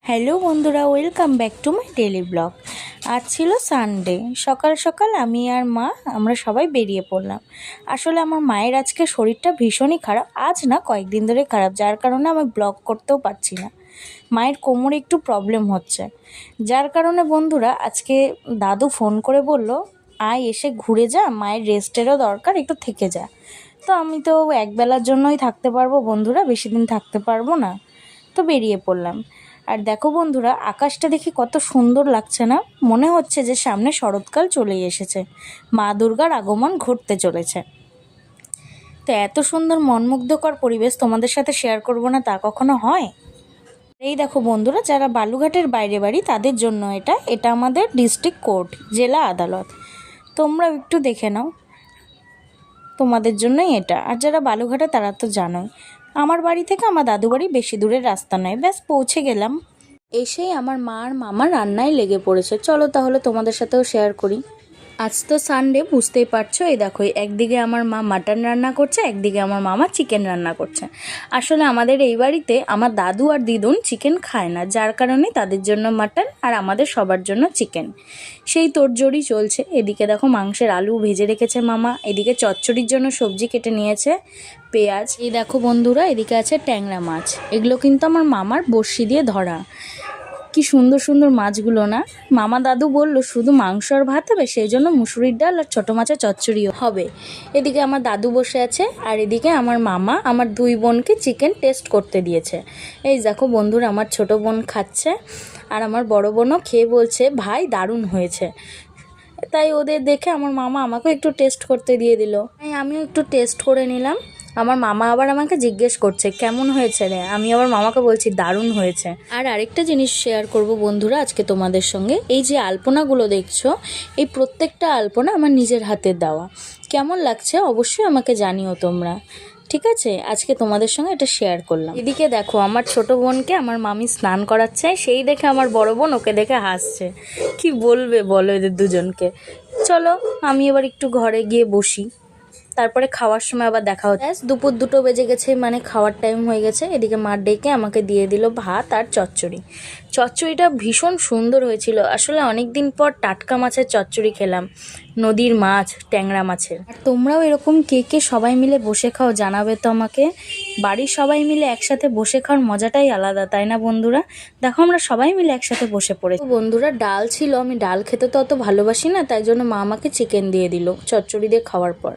Hello বন্ধুরা, welcome back to my daily blog. আজ ছিল সানডে। সকাল সকাল আমি আর মা আমরা সবাই বেরিয়ে পড়লাম। আসলে আমার মায়ের আজকে শরীরটা ভীষণই খারাপ, আজ না কয়েকদিন ধরে খারাপ, যার কারণে আমি ব্লগ করতেও পারছি না। মায়ের কোমরে একটু প্রবলেম হচ্ছে, যার কারণে বন্ধুরা আজকে দাদু ফোন করে বলল, আয় এসে ঘুরে যা, মায়ের রেস্টেরও দরকার, একটু থেকে যা। তো আমি তো একবেলার জন্যই থাকতে পারবো বন্ধুরা, বেশি দিন থাকতে পারবো না। তো বেরিয়ে পড়লাম। আর দেখো বন্ধুরা, আকাশটা দেখি কত সুন্দর লাগছে না? মনে হচ্ছে যে সামনে শরৎকাল চলেই এসেছে, মা দুর্গার আগমন ঘটতে চলেছে। তো এত সুন্দর মনমুগ্ধকর পরিবেশ তোমাদের সাথে শেয়ার করব না তা কখনো হয়? এই দেখো বন্ধুরা, যারা বালুঘাটের বাইরে বাড়ি তাদের জন্য এটা আমাদের ডিস্ট্রিক্ট কোর্ট, জেলা আদালত। তোমরা একটু দেখে নাও, তোমাদের জন্যই এটা। আর যারা বালুঘাটে তারা তো জানোই, আমার বাড়ি থেকে আমার দাদু বাড়ি বেশি দূরের রাস্তা নয়, ব্যাস পৌঁছে গেলাম। এসেই আমার মা আর মামা রান্নায় লেগে পড়েছে। চলো তাহলে তোমাদের সাথেও শেয়ার করি। আজ তো সানডে, বুঝতেই পারছো। এই দেখো, একদিকে আমার মা মাটন রান্না করছে, একদিকে আমার মামা চিকেন রান্না করছে। আসলে আমাদের এই বাড়িতে আমার দাদু আর দিদুন চিকেন খায় না, যার কারণে তাদের জন্য মাটন আর আমাদের সবার জন্য চিকেন। সেই তোড়জোড়ই চলছে। এদিকে দেখো মাংসের আলু ভেজে রেখেছে মামা, এদিকে চচ্চড়ির জন্য সবজি কেটে নিয়েছে, পেঁয়াজ। এই দেখো বন্ধুরা, এদিকে আছে ট্যাংরা মাছ। এগুলো কিন্তু আমার মামার বড়শি দিয়ে ধরা। কি সুন্দর সুন্দর মাছগুলো না? মামা দাদু বললো শুধু মাংস আর ভাত হবে, সেই জন্য মুসুরির ডাল আর ছোটো মাছের চচ্চড়িও হবে। এদিকে আমার দাদু বসে আছে, আর এদিকে আমার মামা আমার দুই বোনকে চিকেন টেস্ট করতে দিয়েছে। এই দেখো বন্ধুরা, আমার ছোট বোন খাচ্ছে, আর আমার বড় বোনও খেয়ে বলছে ভাই দারুণ হয়েছে। তাই ওদের দেখে আমার মামা আমাকেও একটু টেস্ট করতে দিয়ে দিল, তাই আমিও একটু টেস্ট করে নিলাম। আমার মামা আবার আমাকে জিজ্ঞেস করছে কেমন হয়েছে রে, আমি আবার মামাকে বলছি দারুণ হয়েছে। আর আরেকটা জিনিস শেয়ার করব বন্ধুরা আজকে তোমাদের সঙ্গে। এই যে আলপনাগুলো দেখছো, এই প্রত্যেকটা আলপনা আমার নিজের হাতের দেওয়া। কেমন লাগছে অবশ্যই আমাকে জানিও তোমরা, ঠিক আছে? আজকে তোমাদের সঙ্গে এটা শেয়ার করলাম। এদিকে দেখো, আমার ছোট বোনকে আমার মামি স্নান করাচ্ছে, সেই দেখে আমার বড় বোন ওকে দেখে হাসছে। কি বলবে বলো এদের দুজনকে। চলো আমি এবার একটু ঘরে গিয়ে বসি, তারপরে খাওয়ার সময় আবার দেখা হচ্ছে। দুপুর 2টো বেজে গেছে, মানে খাওয়ার টাইম হয়ে গেছে। এদিকে মা ডেকে আমাকে দিয়ে দিল ভাত আর চচ্চড়ি। চচ্চড়িটা ভীষণ সুন্দর হয়েছিল। আসলে অনেক দিন পর টাটকা মাছের চচ্চড়ি খেলাম, নদীর মাছ, ট্যাংরা মাছের। আর তোমরাও এরকম কে কে সবাই মিলে বসে খাও জানাবে তো আমাকে। বাড়ির সবাই মিলে একসাথে বসে খাওয়ার মজাটাই আলাদা, তাই না বন্ধুরা? দেখো আমরা সবাই মিলে একসাথে বসে পড়েছি। বন্ধুরা ডাল ছিল, আমি ডাল খেতে তো অত ভালোবাসি না, তাই জন্য মা আমাকে চিকেন দিয়ে দিল চচ্চড়ি দিয়ে খাওয়ার পর।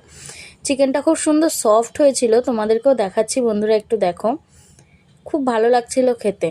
চিকেনটা খুব সুন্দর সফট হয়েছিল, তোমাদেরকেও দেখাচ্ছি বন্ধুরা, একটু দেখো। খুব ভালো লাগছিল খেতে।